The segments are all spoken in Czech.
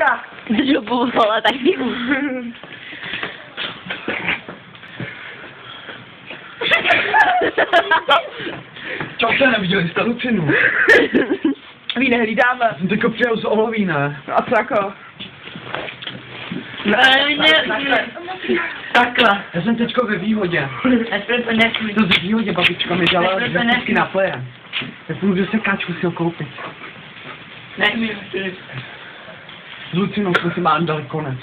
Šárka! Župu, vole, tak jdu. Čo jste neviděli jste Lucinu? My nehlídáme. Jsem teďko přijel z Olovína. A co jako? Takhle. Já jsem teďko ve Výhodě. To v Výhodě babička mi dala vždycky na pleje. Tak půjdu se káčku si ho koupit. S Lucinou jsme si mám dali konec.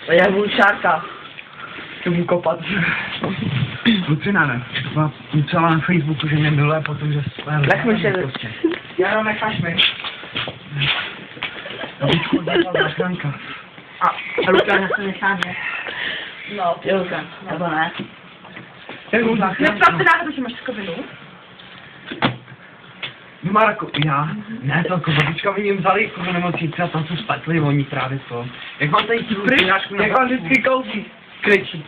Já budu Šárka. To budu kopat. Lucina ne. Psala na Facebooku, že mě miluje, protože Nechme se. Já necháš mi. Babičku dala záchranka. A Lukáš se necháme. No, Je Lukáš, nebo ne? Neptám se náhodou, že máš skovinu? Má jako, já? Ne, to jako babička mi jim vzali jako do nemocnice a tam jsou spletli oni právě to. Jak mám tady tu pináčku na Jak on vždycky koupí. Kričí.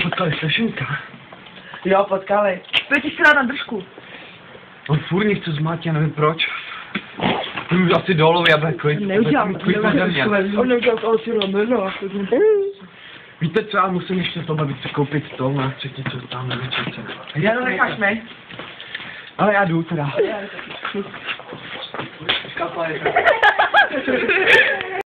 Potkali Stašenka. Jo, potkali. Pojď si dát na držku. On furt nechce zmát, já nevím proč. Jdu asi dolů, já bude klid. Neudělám. On neudělal to si rameno. Víte co, já musím ještě to babičce koupit to na třeticu tam na večerce. Já to necháš mi. Ale já jdu teda. Kapaj.